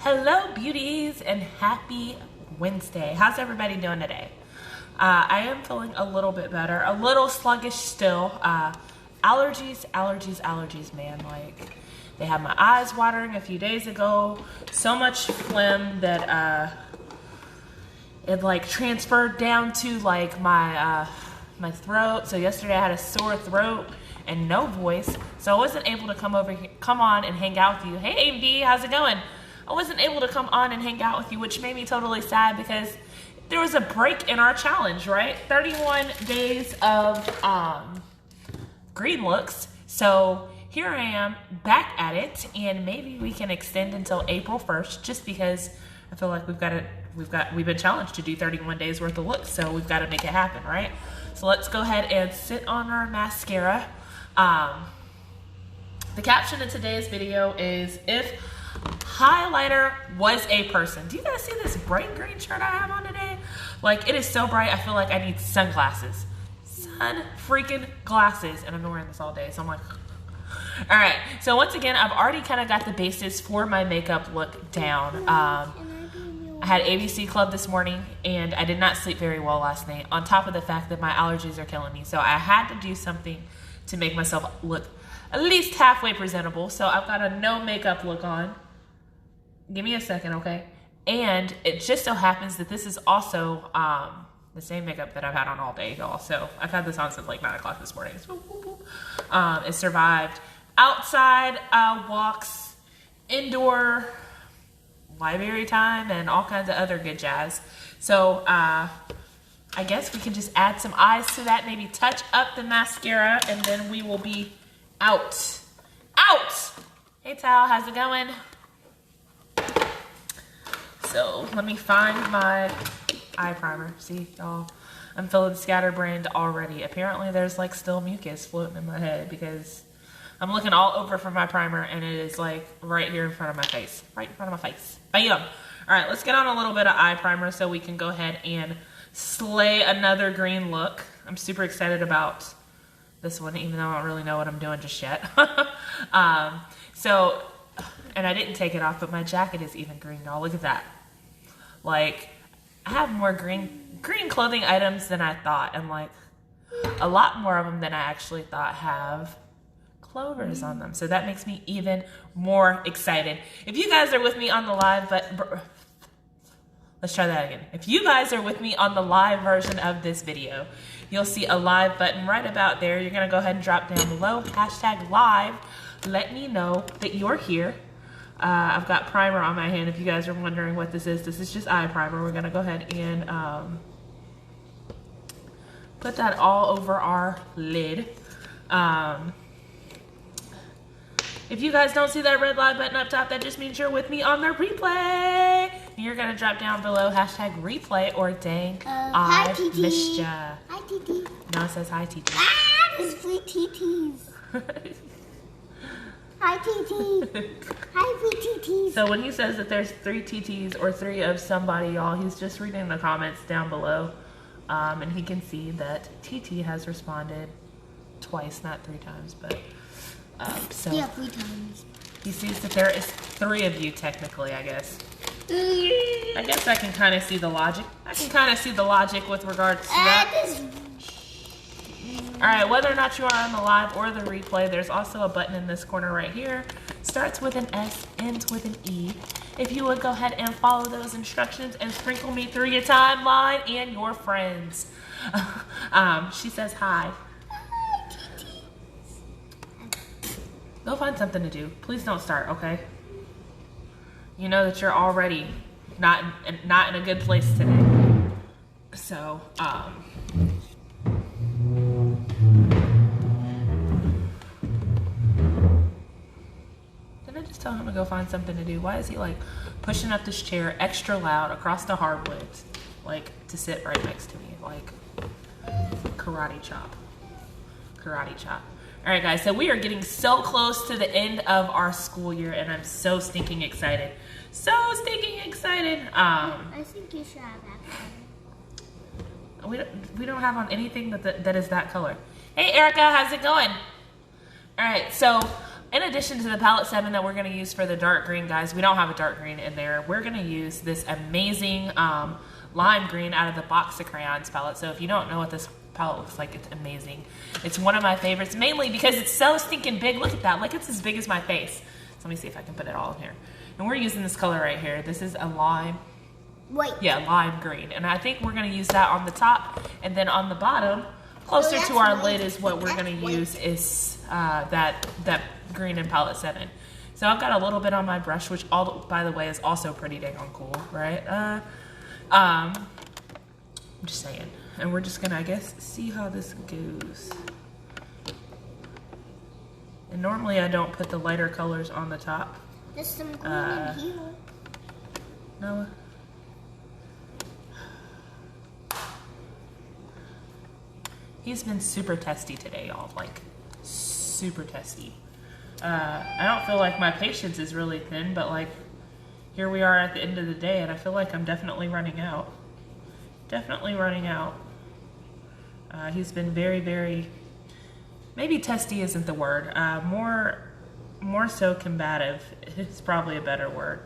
Hello beauties and happy Wednesday. How's everybody doing today? I am feeling a little bit better, a little sluggish still. Allergies, man. Like, they had my eyes watering a few days ago. So much phlegm that it like transferred down to like my throat. So yesterday I had a sore throat and no voice, so I wasn't able to come on and hang out with you. Hey AMD, how's it going? I wasn't able to come on and hang out with you, which made me totally sad because there was a break in our challenge, right? 31 days of green looks. So here I am back at it, and maybe we can extend until April 1st, just because I feel like we've been challenged to do 31 days worth of looks, so we've got to make it happen, right? So let's go ahead and sit on our mascara. The caption of today's video is, if highlighter was a person. Do you guys see this bright green shirt I have on today? Like, it is so bright, I feel like I need sunglasses. Sun freaking glasses. And I've been wearing this all day, so I'm like, all right. So once again, I've already kind of got the basis for my makeup look down. I had ABC Club this morning, and I did not sleep very well last night, on top of the fact that my allergies are killing me. So I had to do something to make myself look at least halfway presentable. So I've got a no makeup look on. Give me a second, okay? And it just so happens that this is also the same makeup that I've had on all day, y'all. So I've had this on since like 9 o'clock this morning. It survived outside walks, indoor library time, and all kinds of other good jazz. So I guess we can just add some eyes to that, maybe touch up the mascara, and then we will be out. Hey Tal, how's it going? So let me find my eye primer. See, y'all, I'm feeling scatterbrained already. Apparently there's like still mucus floating in my head because I'm looking all over for my primer, and it is like right here in front of my face. Right in front of my face. Bam! All right, let's get on a little bit of eye primer so we can go ahead and slay another green look. I'm super excited about this one, even though I don't really know what I'm doing just yet. And I didn't take it off, but my jacket is even green, y'all. Look at that. Like, I have more green clothing items than I thought, and like a lot more of them than I actually thought have clovers on them. So that makes me even more excited. If you guys are with me on the live, let's try that again. If you guys are with me on the live version of this video, you'll see a live button right about there. You're gonna go ahead and drop down below, #live. Let me know that you're here. I've got primer on my hand. If you guys are wondering what this is just eye primer. We're gonna go ahead and put that all over our lid. If you guys don't see that red live button up top, that just means you're with me on the replay. You're gonna drop down below #replay, or dang, I missed ya. Hi, TT. No, it says hi, TT. There's 3 TTs. Hi, TT. Hi, 3 TTs. So when he says that there's 3 TTs or 3 of somebody, y'all, he's just reading the comments down below. And he can see that TT has responded twice, not 3 times, but so Yeah, 3 times. he sees that there is 3 of you technically, I guess. I guess I can kind of see the logic. With regards to that. All right, whether or not you are on the live or the replay, there's also a button in this corner right here. Starts with an S, ends with an E. If you would go ahead and follow those instructions and sprinkle me through your timeline and your friends. She says hi. Go find something to do. Please don't start, okay? You know that you're already not in a good place today. So, just tell him to go find something to do. Why is he like pushing up this chair extra loud across the hardwoods, like to sit right next to me? Like, karate chop. All right, guys, so we are getting so close to the end of our school year, and I'm so stinking excited. I think you should have that color. We don't have on anything that is that color. Hey, Erica, how's it going? All right, so in addition to the palette 7 that we're going to use for the dark green, guys, we don't have a dark green in there. We're going to use this amazing lime green out of the Box of Crayons palette. So if you don't know what this palette looks like, it's amazing. It's one of my favorites, mainly because it's so stinking big. Look at that. Like, it's as big as my face. So let me see if I can put it all in here. And we're using this color right here. This is a lime. Wait. Yeah, lime green. And I think we're going to use that on the top. And then on the bottom, closer to our lid, is what we're going to use is that green in palette 7. So I've got a little bit on my brush, which, by the way, is also pretty dang on cool, right? I'm just saying. And we're just gonna, I guess, see how this goes. And normally I don't put the lighter colors on the top. There's some green in here. No. He's been super testy today, y'all. Like, super testy. I don't feel like my patience is really thin, but like, here we are at the end of the day, and I feel like I'm definitely running out. Definitely running out. He's been very, very, maybe testy isn't the word. More so combative is probably a better word.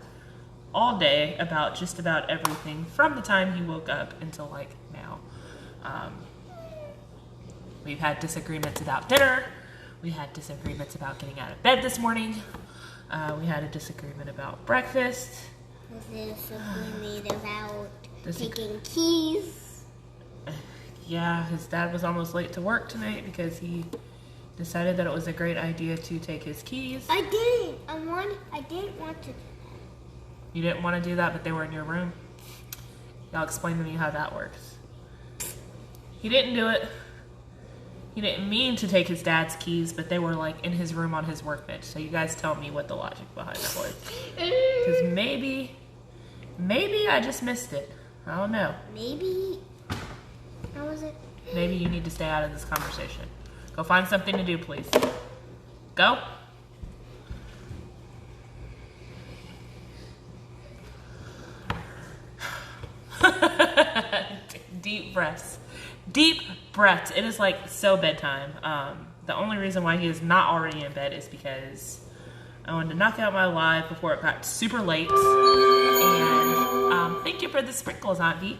All day about just about everything from the time he woke up until like now. We've had disagreements about dinner. We had disagreements about getting out of bed this morning. We had a disagreement about breakfast. Disagreement about taking keys. Yeah, his dad was almost late to work tonight because he decided that it was a great idea to take his keys. I didn't. I didn't want to. You didn't want to do that, but they were in your room. Y'all explain to me how that works. He didn't do it. He didn't mean to take his dad's keys, but they were like in his room on his workbench. So you guys tell me what the logic behind that was. Because maybe I just missed it. I don't know. Maybe. How was it? Maybe you need to stay out of this conversation. Go find something to do, please. Go. Deep breaths. Deep breaths. It is like so bedtime. The only reason why he is not already in bed is because I wanted to knock out my live before it got super late. And thank you for the sprinkles, Aunt V.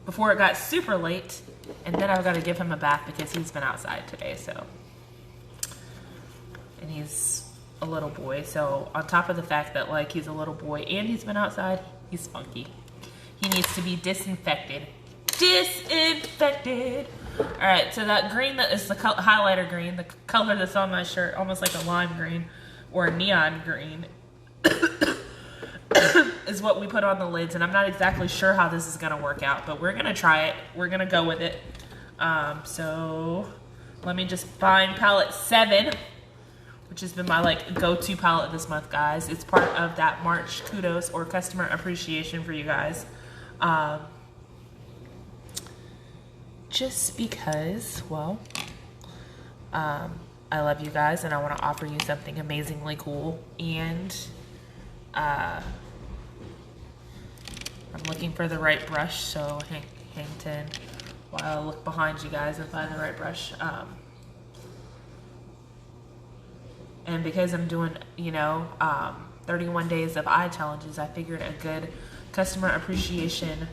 Before it got super late, and then I've got to give him a bath because he's been outside today, so. And he's a little boy, so on top of the fact that like he's a little boy and he's been outside, he's funky. He needs to be disinfected. Disinfected! Alright, so that green that is the highlighter green, the color that's on my shirt, almost like a lime green or a neon green, is what we put on the lids, and I'm not exactly sure how this is going to work out, but we're going to try it. We're going to go with it. So let me just find palette 7, which has been my like go-to palette this month, guys. It's part of that March kudos or customer appreciation for you guys. Just because, well, I love you guys and I want to offer you something amazingly cool, and I'm looking for the right brush, so hang ten while I look behind you guys and find the right brush. And because I'm doing, 31 days of eye challenges, I figured a good customer appreciation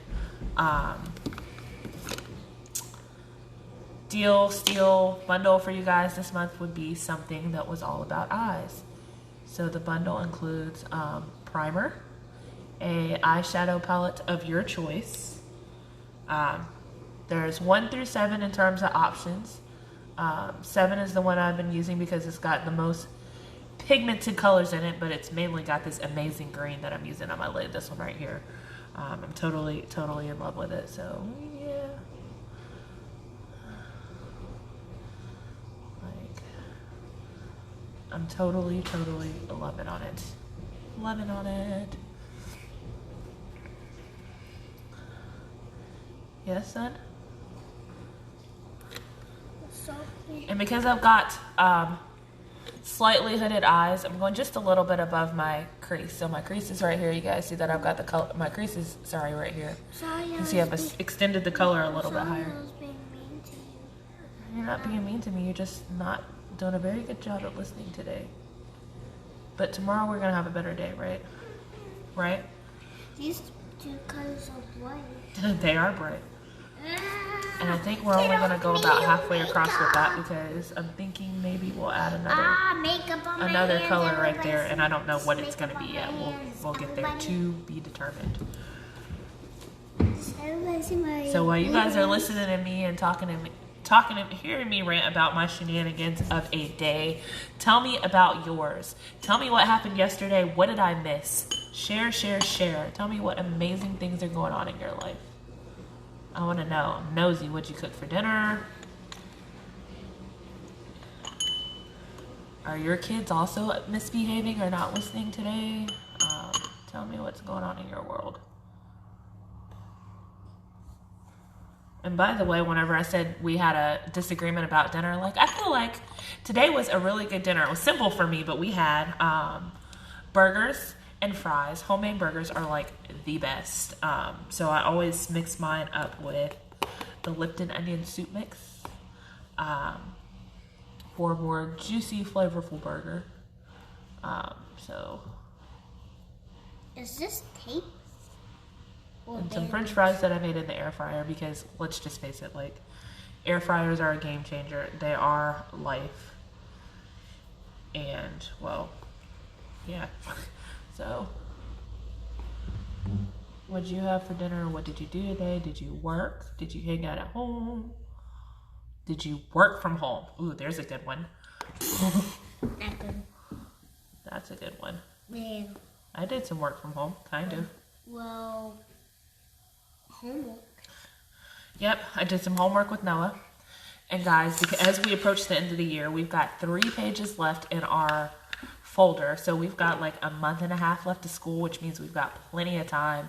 steal bundle for you guys this month would be something that was all about eyes. So the bundle includes primer, a eyeshadow palette of your choice. There's 1 through 7 in terms of options. 7 is the one I've been using because it's got the most pigmented colors in it, but it's mainly got this amazing green that I'm using on my lid, this one right here. I'm totally in love with it, so yeah. Like, I'm totally loving on it. Loving on it. Yes, son? And because I've got slightly hooded eyes, I'm going just a little bit above my crease. So my crease is right here. You guys see that I've got the color. My crease is, right here. You can see I've extended the color a little bit higher. I was being mean to you. You're not being mean to me. You're just not doing a very good job at listening today. But tomorrow we're gonna have a better day, right? Right? These two colors are bright. They are bright. And I think we're only gonna go about halfway across with that because I'm thinking maybe we'll add another color right there, and I don't know what it's gonna be yet. We'll get there, to be determined. So while you guys are listening to me and hearing me rant about my shenanigans of a day, tell me about yours. Tell me what happened yesterday. What did I miss? Share. Tell me what amazing things are going on in your life. I want to know. I'm nosy. What'd you cook for dinner? Are your kids also misbehaving or not listening today? Tell me what's going on in your world. And by the way, whenever I said we had a disagreement about dinner, like, I feel like today was a really good dinner. It was simple for me, but we had burgers and fries. Homemade burgers are like the best. So I always mix mine up with the Lipton onion soup mix for a more juicy, flavorful burger. So. Is this tape? And some French fries that I made in the air fryer because let's just face it, like, air fryers are a game changer. They are life. And, well, yeah. So, what did you have for dinner? What did you do today? Did you work? Did you hang out at home? Did you work from home? Ooh, there's a good one. That's a good one. Yeah. I did some work from home, kind of. Well, homework. Yep, I did some homework with Noah. And guys, because as we approach the end of the year, we've got 3 pages left in our folder. So we've got like a month and a half left of school, which means we've got plenty of time.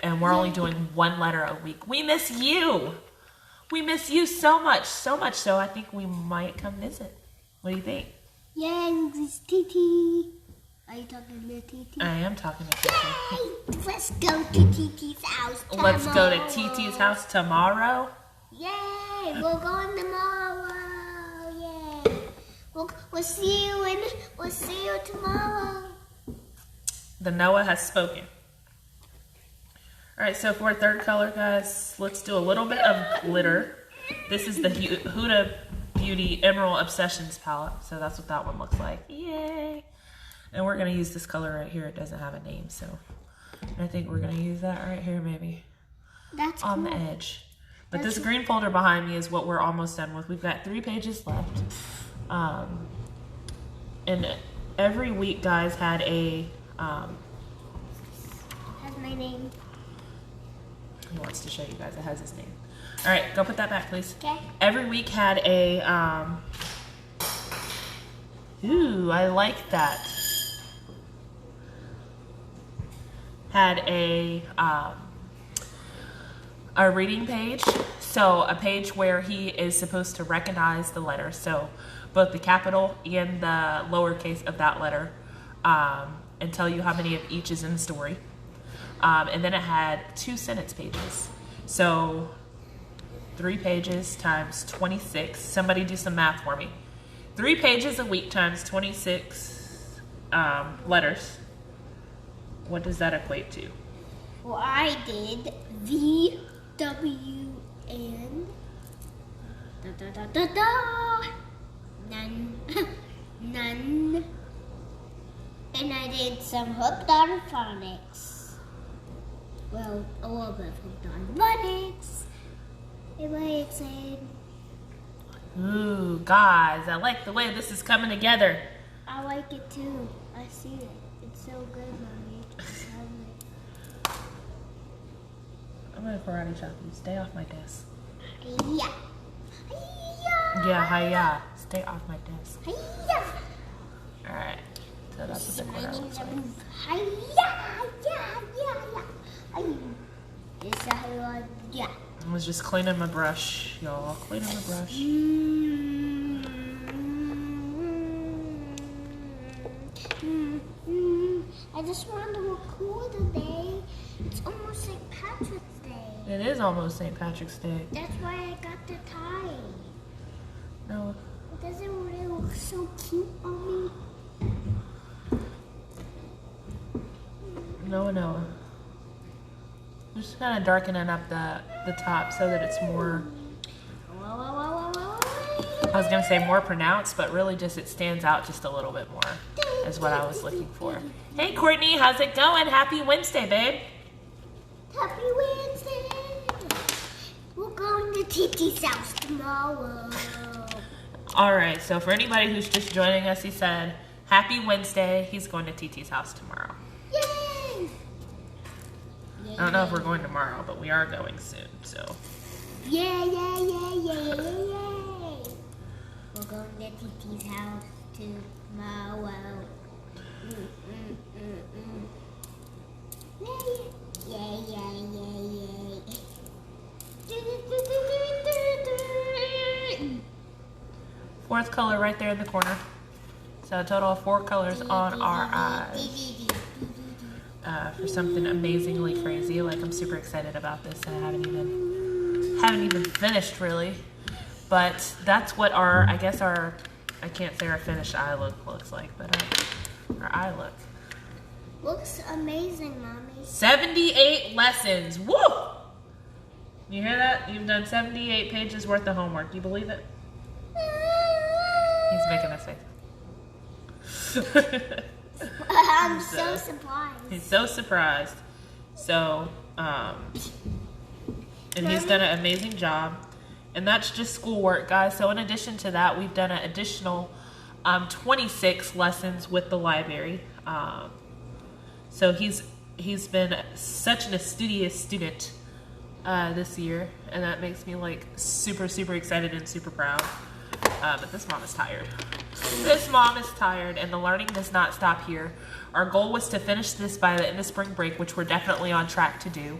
And we're only doing 1 letter a week. We miss you. We miss you so much so I think we might come visit. What do you think? Yeah, this TT. Are you talking to TT? I am talking to TT. Yay! Let's go to TT's house tomorrow. Let's go to TT's house tomorrow. Yay! We're going tomorrow. Yay! We'll see you tomorrow. The Noah has spoken. All right, so for our third color, guys, let's do a little bit of glitter. This is the Huda Beauty Emerald Obsessions palette. So that's what that one looks like. Yay! And we're going to use this color right here. It doesn't have a name, so I think we're going to use that right here maybe. That's on cool. The edge. But this green folder behind me is what we're almost done with. We've got 3 pages left. And every week, guys, had a... Has my name. He wants to show you guys. It has his name. All right, go put that back, please. Okay. Every week had a... Ooh, I like that. Had a reading page, so a page where he is supposed to recognize the letters, so both the capital and the lowercase of that letter, and tell you how many of each is in the story. And then it had 2 sentence pages, so 3 pages times 26. Somebody do some math for me. 3 pages a week times 26 letters. What does that equate to? Well, I did V, W, N, none, and I did some hooked on phonics. Well, a little bit of hooked on phonics. Everybody excited? Ooh, guys, I like the way this is coming together. I like it too. I see it. It's so good, Mommy. I'm gonna karate chop you. Stay off my desk. Yeah. Yeah, hiya. Stay off my desk. Hiya. Alright. So that's what the corner looks like. Yeah. I was just cleaning my brush, y'all. Cleaning my brush. I just wanted to look cool today. It's almost St. Patrick's Day. It is almost St. Patrick's Day. That's why I got the tie. No. Does it really look so cute on me? No. I'm just kind of darkening up the top so that it's more, I was going to say more pronounced, but really just it stands out just a little bit more is what I was looking for. Hey, Courtney, how's it going? Happy Wednesday, babe. Happy Wednesday. We're going to Titi's house tomorrow. All right, so for anybody who's just joining us, he said, Happy Wednesday. He's going to TT's house tomorrow. Yay! I don't know if we're going tomorrow, but we are going soon, so. Yay! We're going to Titi's house tomorrow. Yay. Fourth color right there in the corner. So a total of 4 colors on our eyes. For something amazingly crazy. Like, I'm super excited about this, and I haven't even finished really. But that's what I can't say our finished eye look looks like, but our eye look. Looks amazing, Mommy. 78 lessons. Woo! You hear that? You've done 78 pages worth of homework. You believe it? He's making us face. I'm so surprised. He's so surprised. So, and he's done an amazing job. And that's just schoolwork, guys. So in addition to that, we've done an additional 26 lessons with the library. So he's been such an studious student this year, and that makes me like super excited and super proud. But this mom is tired. This mom is tired, and the learning does not stop here. Our goal was to finish this by the end of spring break, which we're definitely on track to do.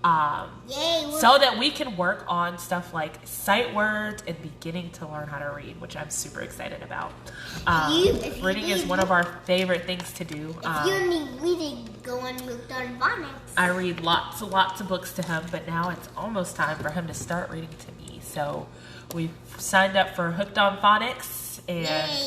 So that we can work on stuff like sight words and beginning to learn how to read, which I'm super excited about. Reading is one of our favorite things to do. If you need reading, go on Hooked on Phonics. I read lots of books to him, but now it's almost time for him to start reading to me. So we've signed up for Hooked on Phonics, and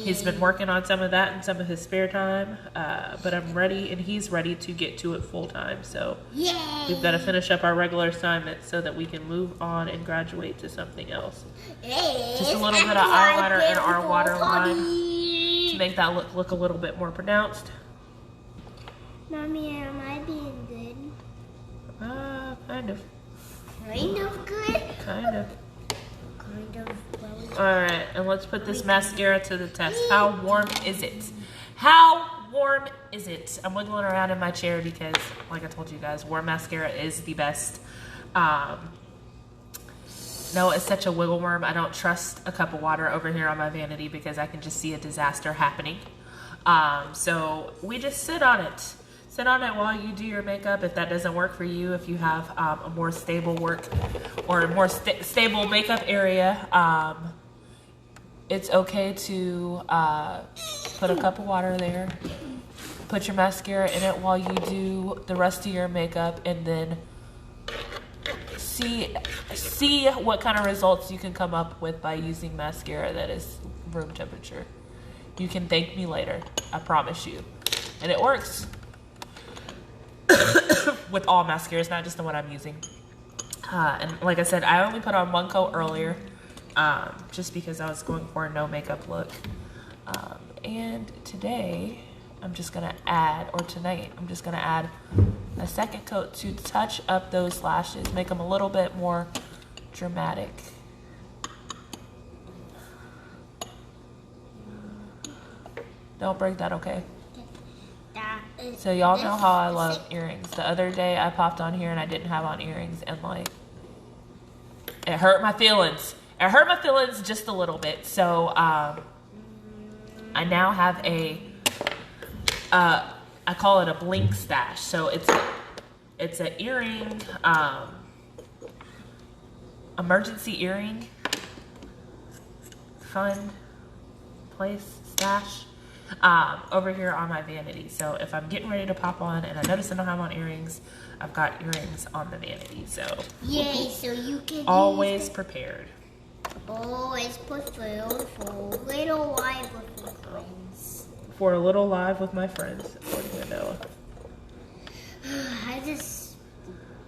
he's been working on some of that in some of his spare time. But I'm ready, and he's ready to get to it full time. So we've got to finish up our regular assignment so that we can move on and graduate to something else. Just a little bit of eyeliner in our waterline to make that look a little bit more pronounced. Mommy, am I being good? Kind of. Kind of good? Kind of. Kind of. Alright, and let's put this mascara to the test. How warm is it? How warm is it? I'm wiggling around in my chair because, like I told you guys, warm mascara is the best. No, it's such a wiggle worm. I don't trust a cup of water over here on my vanity because I can just see a disaster happening. So we just sit on it. Sit on it while you do your makeup. If that doesn't work for you, if you have a more stable work or a more stable makeup area, it's okay to put a cup of water there, put your mascara in it while you do the rest of your makeup, and then see what kind of results you can come up with by using mascara that is room temperature. You can thank me later, I promise you. And it works. With all mascaras, not just the one I'm using. And like I said, I only put on 1 coat earlier, just because I was going for a no makeup look. And today, I'm just gonna add, or tonight, I'm just gonna add a 2nd coat to touch up those lashes, make them a little bit more dramatic. Don't break that, okay? So y'all know how I love earrings. The other day I popped on here and I didn't have on earrings, and like, it hurt my feelings. It hurt my feelings just a little bit. So I now have I call it a blink stash. So it's an earring, emergency earring, fun place stash. Over here on my vanity. So if I'm getting ready to pop on and I notice I don't have on earrings, I've got earrings on the vanity. So yay, so you can always prepared. Always put food for little live with my friends. For a little live with my friends, according to Noah. I just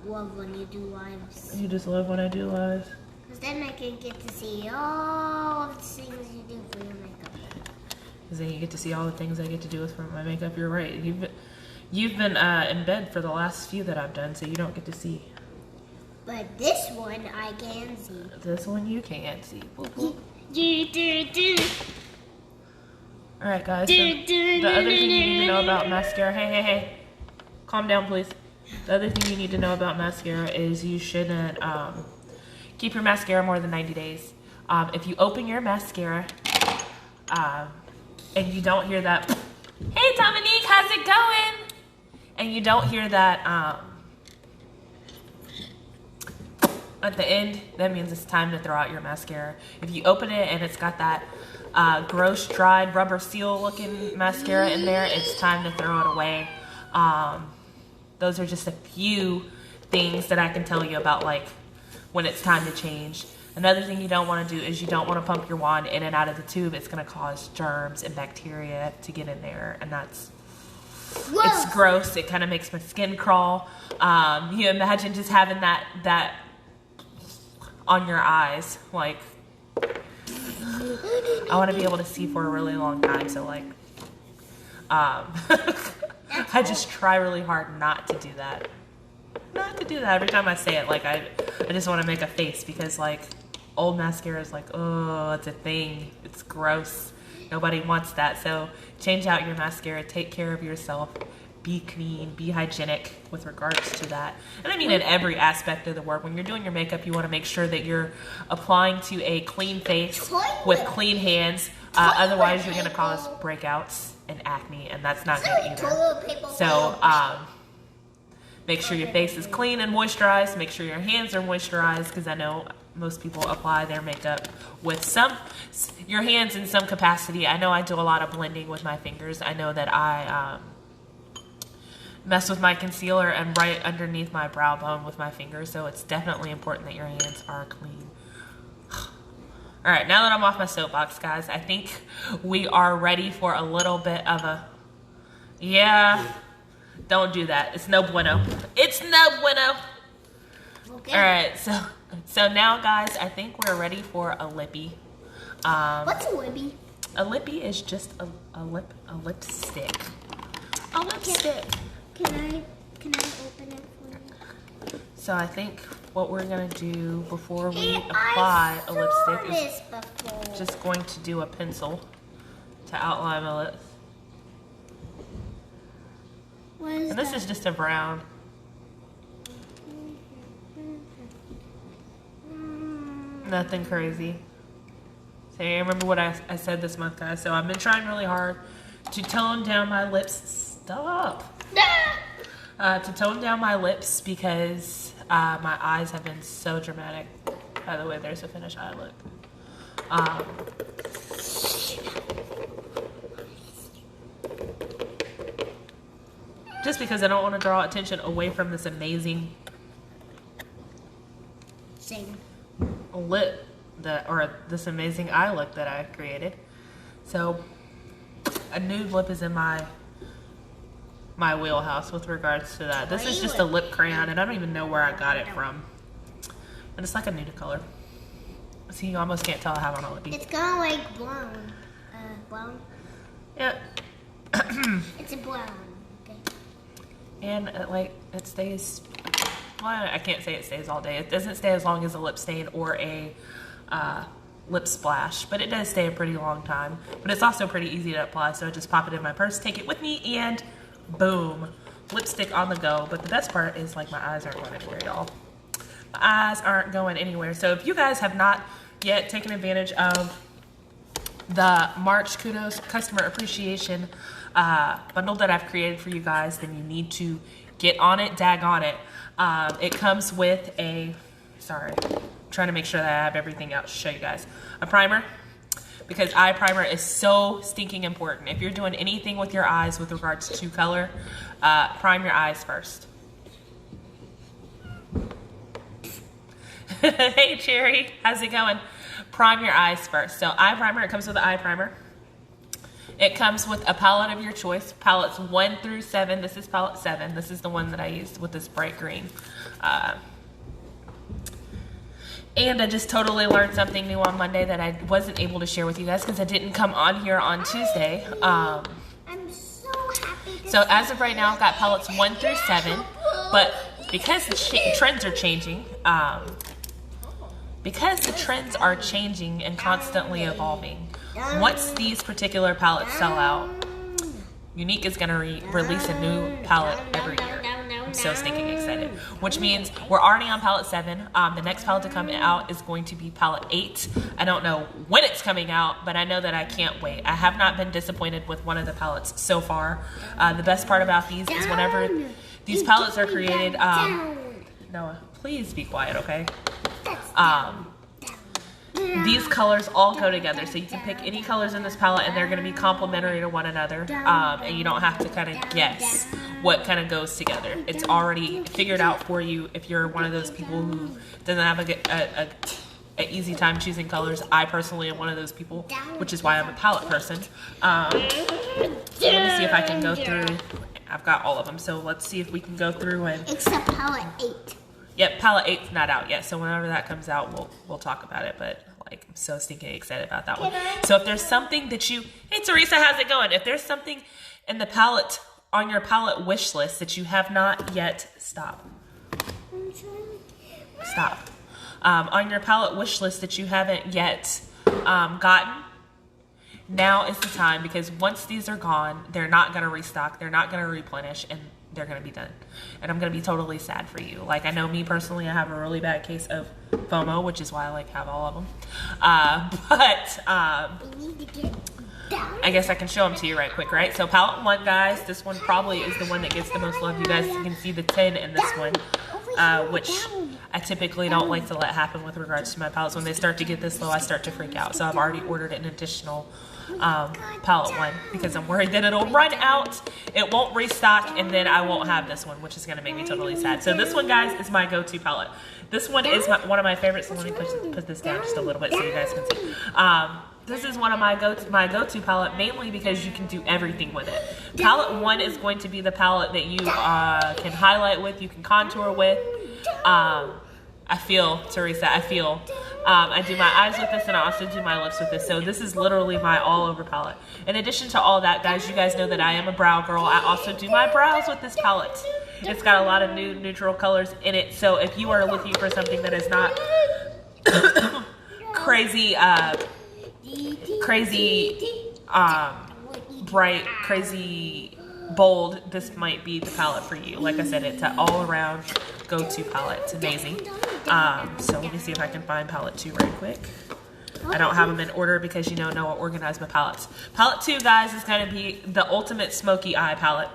love when you do lives. You just love when I do lives? Because then I can get to see all of the things you do for your makeup. Because then you get to see all the things I get to do with for my makeup. You're right. You've been in bed for the last few that I've done, so you don't get to see. But this one I can see. This one you can't see. Alright guys, so the other thing you need to know about mascara, hey, calm down please. The other thing you need to know about mascara is you shouldn't keep your mascara more than 90 days. If you open your mascara and you don't hear that, hey Dominique, how's it going? And you don't hear that at the end, that means it's time to throw out your mascara. If you open it and it's got that gross, dried, rubber seal looking mascara in there, it's time to throw it away. Those are just a few things that I can tell you about, like, when it's time to change. Another thing you don't want to do is you don't want to pump your wand in and out of the tube. It's going to cause germs and bacteria to get in there, and that's... Whoa. It's gross. It kind of makes my skin crawl. You imagine just having that on your eyes, like, I want to be able to see for a really long time, so like, I just try really hard not to do that. Every time I say it, like, I just want to make a face, because like, old mascara is like, oh, it's a thing, it's gross, nobody wants that. So change out your mascara, take care of yourself, be clean, be hygienic with regards to that. And I mean in every aspect of the work. When you're doing your makeup, you want to make sure that you're applying to a clean face with clean hands. Otherwise, you're going to cause breakouts and acne, and that's not good either. So make sure your face is clean and moisturized. Make sure your hands are moisturized, because I know most people apply their makeup with your hands in some capacity. I know I do a lot of blending with my fingers. I know that I mess with my concealer and right underneath my brow bone with my fingers, so it's definitely important that your hands are clean. All right, now that I'm off my soapbox, guys, I think we are ready for a little bit of a, yeah, don't do that. It's no bueno. It's no bueno. Okay. All right, so now, guys, I think we're ready for a lippy. What's a lippy? A lippy is just a lipstick. A lipstick. Can I open it for you? So I think what we're gonna do before we apply a lipstick is just going to do a pencil to outline my lips. And this is just a brown. Nothing crazy. So you remember what I said this month, guys. So I've been trying really hard to tone down my lips. Stop. To tone down my lips, because my eyes have been so dramatic. By the way, there's a finished eye look. Just because I don't want to draw attention away from this amazing lip or this amazing eye look that I created. So a nude lip is in my wheelhouse with regards to that. This is just a lip crayon, and I don't even know where I got it from. But it's like a nude color. See, you almost can't tell I have on a lippy. It's kind of like brown. Brown? Yep. It's a brown. Okay. And it stays, well, I can't say it stays all day. It doesn't stay as long as a lip stain or a lip splash, but it does stay a pretty long time. But it's also pretty easy to apply, so I just pop it in my purse, take it with me, and boom, lipstick on the go. But the best part is, like, my eyes aren't going anywhere, y'all. My eyes aren't going anywhere. So if you guys have not yet taken advantage of the March Kudos Customer Appreciation bundle that I've created for you guys, then you need to get on it, dag on it. It comes with a, sorry, I'm trying to make sure that I have everything out to show you guys. A primer, because eye primer is so stinking important. If you're doing anything with your eyes with regards to color, prime your eyes first. Hey Cherry, how's it going? prime your eyes first. So eye primer, it comes with an eye primer. It comes with a palette of your choice, palettes 1 through 7. This is palette 7. This is the one that I used with this bright green. And I just totally learned something new on Monday that I wasn't able to share with you guys because I didn't come on here on Tuesday. I'm so happy. So as of right now, I've got palettes 1 through 7, but because the trends are changing, and constantly evolving, once these particular palettes sell out, Younique is going to release a new palette every year. I'm so stinking excited, which means we're already on palette 7. The next palette to come out is going to be palette 8. I don't know when it's coming out, but I know that I can't wait. I have not been disappointed with one of the palettes so far. The best part about these is whenever these palettes are created, Noah, please be quiet, okay? These colors all go together, so you can pick any colors in this palette and they're going to be complementary to one another, and you don't have to kind of guess what kind of goes together. It's already figured out for you if you're one of those people who doesn't have an easy time choosing colors. I personally am one of those people, which is why I'm a palette person. Let me see if I can go through. I've got all of them, so let's see if we can go through and... Except palette 8. Yep, palette 8's not out yet, so whenever that comes out, we'll talk about it, but like, I'm so stinking excited about that one. So if there's something that you... Hey, Teresa, how's it going? If there's something in the palette, on your palette wish list that you have not yet... Stop. On your palette wish list that you haven't yet gotten, now is the time, because once these are gone, they're not going to restock, they're not going to replenish, and they're going to be done. And I'm going to be totally sad for you. Like, I know me personally, I have a really bad case of FOMO, which is why I like have all of them. I guess I can show them to you right quick, right? So palette 1, guys, this one probably is the one that gets the most love. You guys can see the 10 in this one, which I typically don't like to let happen with regards to my palettes. When they start to get this low, I start to freak out. So I've already ordered an additional palette 1 because I'm worried that it'll run out, it won't restock, and then I won't have this one, which is going to make me totally sad. So this one, guys, is my go-to palette. This one is one of my favorites, so let me put this down just a little bit so you guys can see. This is one of my go-to palette, mainly because you can do everything with it. Palette 1 is going to be the palette that you can highlight with, you can contour with. I feel, Teresa, I do my eyes with this, and I also do my lips with this. So this is literally my all-over palette. In addition to all that, guys, you guys know that I am a brow girl. I also do my brows with this palette. It's got a lot of new neutral colors in it. So if you are looking for something that is not crazy, bright, crazy, bold, this might be the palette for you. Like I said, it's an all-around go-to palette. It's amazing. So let me see if I can find palette 2 right quick. I don't have them in order because, you know, Noah organized my palettes. Palette 2, guys, is going to be the Ultimate Smoky Eye palette.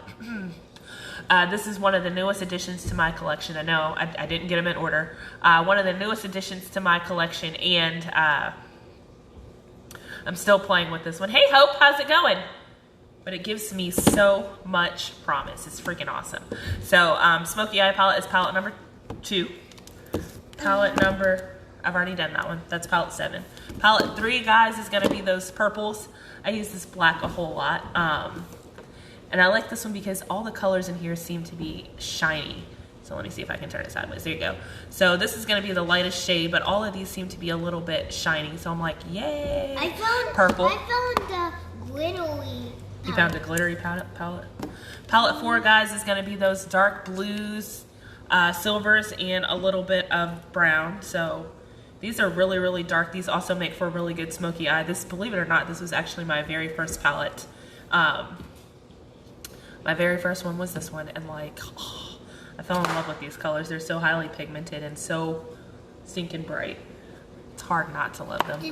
This is one of the newest additions to my collection. I know I didn't get them in order. One of the newest additions to my collection, and I'm still playing with this one. Hey, Hope, how's it going? But it gives me so much promise. It's freaking awesome. So, Smoky Eye palette is palette number 2. Palette number, I've already done that one. That's palette 7. Palette 3, guys, is going to be those purples. I use this black a whole lot. And I like this one because all the colors in here seem to be shiny. So let me see if I can turn it sideways. There you go. So this is going to be the lightest shade, but all of these seem to be a little bit shiny. So I'm like, yay, purple. I found the glittery. You found the glittery palette? Palette 4, guys, is going to be those dark blues, silvers, and a little bit of brown. So these are really, really dark. These also make for a really good smoky eye. This, believe it or not, this was actually my very first palette. My very first one was this one, and like, oh, I fell in love with these colors. They're so highly pigmented and so stinking bright. It's hard not to love them.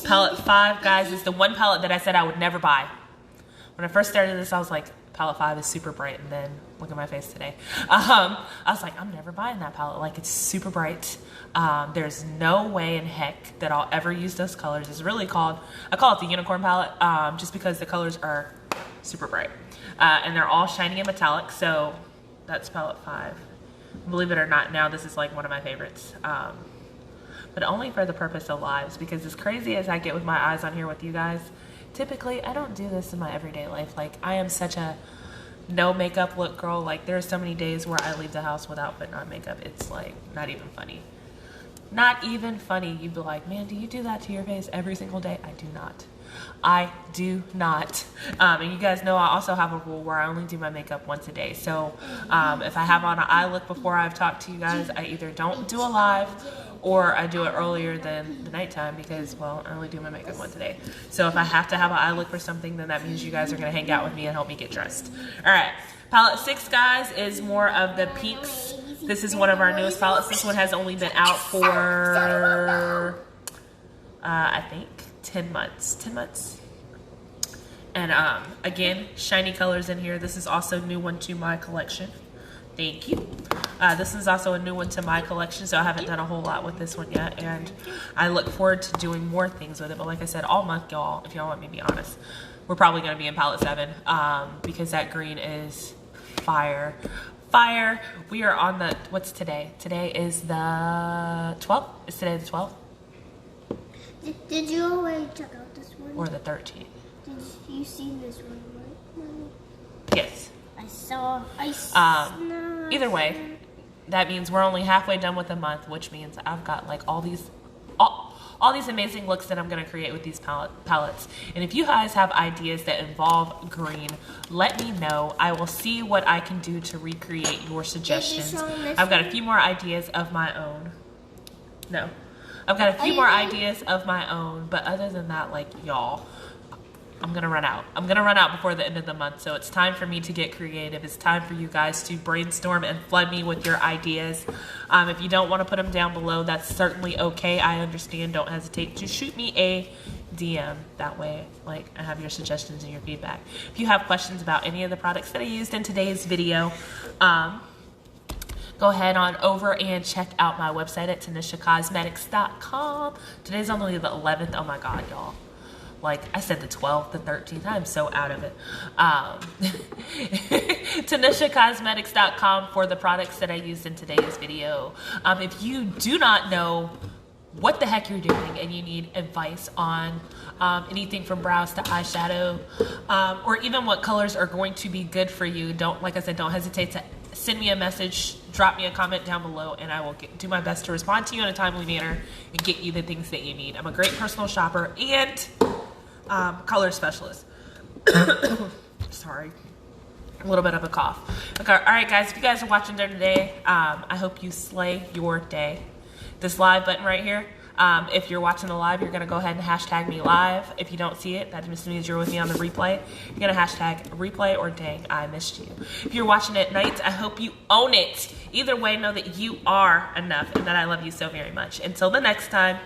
Palette 5, guys, is the one palette that I said I would never buy. When I first started this, I was like, palette 5 is super bright, and then look at my face today. I was like, I'm never buying that palette. Like, it's super bright. There's no way in heck that I'll ever use those colors. It's really called, I call it the unicorn palette, just because the colors are super bright. And they're all shiny and metallic, so that's palette 5. Believe it or not, now this is like one of my favorites. but only for the purpose of lives, because as crazy as I get with my eyes on here with you guys, typically I don't do this in my everyday life. Like, I am such a no makeup look girl. Like, there's so many days where I leave the house without putting on makeup. It's like not even funny. Not even funny. You'd be like, man, do you do that to your face every single day? I do not. I do not. And you guys know I also have a rule where I only do my makeup once a day. So if I have on an eye look before I've talked to you guys, I either don't do a live or I do it earlier than the nighttime because, well, I only do my makeup once a day. So if I have to have an eye look for something, then that means you guys are going to hang out with me and help me get dressed. All right. Palette 6, guys, is more of the pinks. This is one of our newest palettes. This one has only been out for, I think, 10 months. 10 months. And again, shiny colors in here. This is also a new one to my collection. Thank you. This is also a new one to my collection, so I haven't done a whole lot with this one yet. And I look forward to doing more things with it. But like I said, all month, y'all, if y'all want me to be honest, we're probably going to be in palette 7 because that green is fire. Fire. We are on the, what's today? Today is the 12th? Is today the 12th? Did you already check out this one? Or the 13th? Did you see this one, right? Yes. I saw. Either way, that means we're only halfway done with the month, which means I've got like all these amazing looks that I'm going to create with these palettes. And if you guys have ideas that involve green, let me know. I will see what I can do to recreate your suggestions. I've got a few more ideas of my own. No. I've got a few more ideas of my own, but other than that, like, y'all, I'm going to run out. I'm going to run out before the end of the month, so it's time for me to get creative. It's time for you guys to brainstorm and flood me with your ideas. If you don't want to put them down below, that's certainly okay. I understand. Don't hesitate to shoot me a DM. That way, like, I have your suggestions and your feedback. If you have questions about any of the products that I used in today's video, go ahead on over and check out my website at TanishaCosmetics.com. Today's only the 11th. Oh my God, y'all. Like I said, the 12th, the 13th. I'm so out of it. TanishaCosmetics.com for the products that I used in today's video. If you do not know what the heck you're doing and you need advice on anything from brows to eyeshadow, or even what colors are going to be good for you, like I said, don't hesitate to send me a message, drop me a comment down below, and I will do my best to respond to you in a timely manner and get you the things that you need. I'm a great personal shopper and color specialist. Sorry, a little bit of a cough. Okay, all right, guys, if you guys are watching there today, I hope you slay your day. This live button right here, if you're watching the live, you're going to go ahead and hashtag me live. If you don't see it, that just means you're with me on the replay. You're going to hashtag replay or dang, I missed you. If you're watching it at night, I hope you own it. Either way, know that you are enough and that I love you so very much. Until the next time.